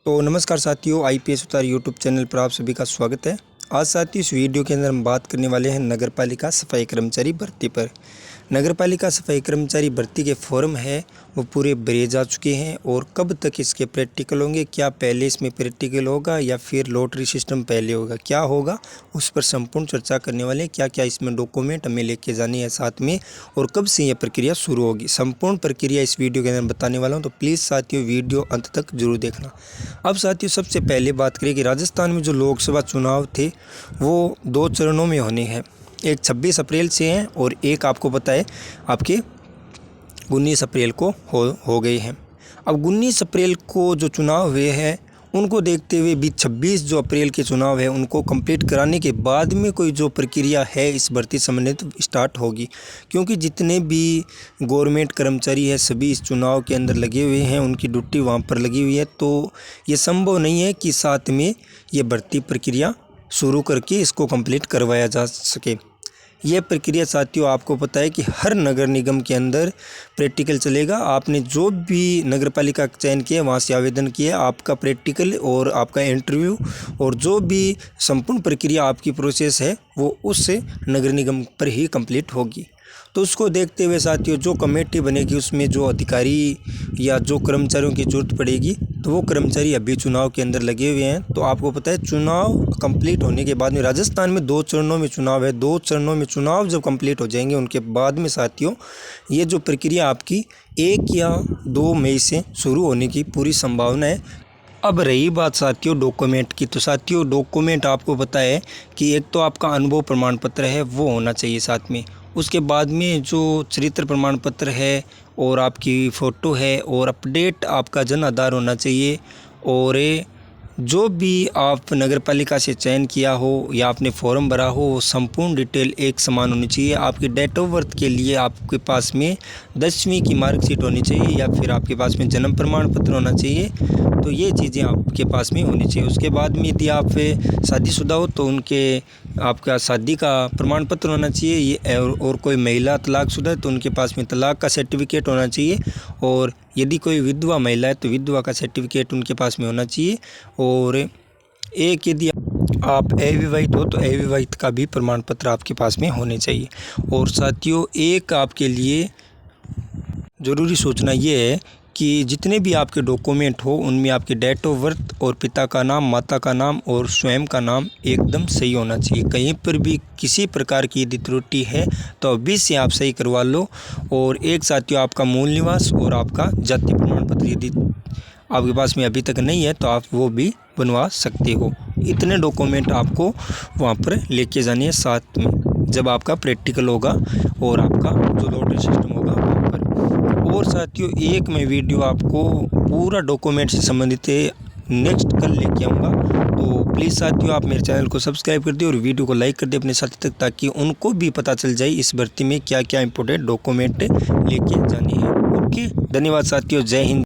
तो नमस्कार साथियों, आईपीएस उतार यूट्यूब चैनल पर आप सभी का स्वागत है। आज साथियों इस वीडियो के अंदर हम बात करने वाले हैं नगरपालिका सफाई कर्मचारी भर्ती पर। नगरपालिका सफाई कर्मचारी भर्ती के फॉर्म है वो पूरे भरे जा चुके हैं और कब तक इसके प्रैक्टिकल होंगे, क्या पहले इसमें प्रैक्टिकल होगा या फिर लॉटरी सिस्टम पहले होगा, क्या होगा उस पर संपूर्ण चर्चा करने वाले हैं। क्या क्या इसमें डॉक्यूमेंट हमें लेके जाने हैं साथ में और कब से यह प्रक्रिया शुरू होगी, संपूर्ण प्रक्रिया इस वीडियो के अंदर बताने वाला हूं। तो प्लीज़ साथियों वीडियो अंत तक जरूर देखना। अब साथियों सबसे पहले बात करें कि राजस्थान में जो लोकसभा चुनाव थे वो 2 चरणों में होने हैं। एक 26 अप्रैल से हैं और एक आपको पता है आपके 19 अप्रैल को हो गए हैं। अब 19 अप्रैल को जो चुनाव हुए हैं उनको देखते हुए भी 26 जो अप्रैल के चुनाव है उनको कंप्लीट कराने के बाद में कोई जो प्रक्रिया है इस भर्ती संबंधित स्टार्ट होगी, क्योंकि जितने भी गवर्नमेंट कर्मचारी है सभी इस चुनाव के अंदर लगे हुए हैं, उनकी ड्यूटी वहाँ पर लगी हुई है। तो ये संभव नहीं है कि साथ में ये भर्ती प्रक्रिया शुरू करके इसको कंप्लीट करवाया जा सके। यह प्रक्रिया साथियों आपको पता है कि हर नगर निगम के अंदर प्रैक्टिकल चलेगा। आपने जो भी नगरपालिका का चयन किया वहाँ से आवेदन किया, आपका प्रैक्टिकल और आपका इंटरव्यू और जो भी संपूर्ण प्रक्रिया आपकी प्रोसेस है वो उस नगर निगम पर ही कंप्लीट होगी। तो उसको देखते हुए साथियों जो कमेटी बनेगी उसमें जो अधिकारी या जो कर्मचारियों की ज़रूरत पड़ेगी तो वो कर्मचारी अभी चुनाव के अंदर लगे हुए हैं। तो आपको पता है चुनाव कंप्लीट होने के बाद में राजस्थान में 2 चरणों में चुनाव है। 2 चरणों में चुनाव जब कंप्लीट हो जाएंगे उनके बाद में साथियों ये जो प्रक्रिया आपकी 1 या 2 मई से शुरू होने की पूरी संभावना है। अब रही बात साथियों डॉक्यूमेंट की, तो साथियों डॉक्यूमेंट आपको पता है कि एक तो आपका अनुभव प्रमाण पत्र है वो होना चाहिए साथ में, उसके बाद में जो चरित्र प्रमाण पत्र है और आपकी फ़ोटो है और अपडेट आपका जन आधार होना चाहिए। और जो भी आप नगरपालिका से चयन किया हो या आपने फॉर्म भरा हो वो संपूर्ण डिटेल एक समान होनी चाहिए। आपकी डेट ऑफ बर्थ के लिए आपके पास में 10वीं की मार्कशीट होनी चाहिए या फिर आपके पास में जन्म प्रमाण पत्र होना चाहिए। तो ये चीज़ें आपके पास में होनी चाहिए। उसके बाद में यदि आप शादीशुदा हो तो उनके आपका शादी का प्रमाण पत्र होना चाहिए। ये और कोई महिला तलाकशुदा है तो उनके पास में तलाक का सर्टिफिकेट होना चाहिए। और यदि कोई विधवा महिला है तो विधवा का सर्टिफिकेट उनके पास में होना चाहिए। और एक यदि आप अविवाहित हो तो अविवाहित का भी प्रमाण पत्र आपके पास में होने चाहिए। और साथियों एक आपके लिए ज़रूरी सूचना ये है कि जितने भी आपके डॉक्यूमेंट हो उनमें आपकी डेट ऑफ बर्थ और पिता का नाम, माता का नाम और स्वयं का नाम एकदम सही होना चाहिए। कहीं पर भी किसी प्रकार की यदि त्रुटि है तो अभी से आप सही करवा लो। और एक साथियों आपका मूल निवास और आपका जाति प्रमाण पत्र यदि आपके पास में अभी तक नहीं है तो आप वो भी बनवा सकते हो। इतने डॉक्यूमेंट आपको वहाँ पर लेके जाने हैं साथ में जब आपका प्रैक्टिकल होगा और आपका जो लॉटरी सिस्टम होगा वहाँ पर। और साथियों एक मैं वीडियो आपको पूरा डॉक्यूमेंट से संबंधित नेक्स्ट कल लेके आऊँगा। तो प्लीज़ साथियों आप मेरे चैनल को सब्सक्राइब कर दें और वीडियो को लाइक कर दें अपने साथी तक, ताकि उनको भी पता चल जाए इस भर्ती में क्या क्या इंपॉर्टेंट डॉक्यूमेंट लेके जाने हैं। ओके, धन्यवाद साथियों, जय हिंद।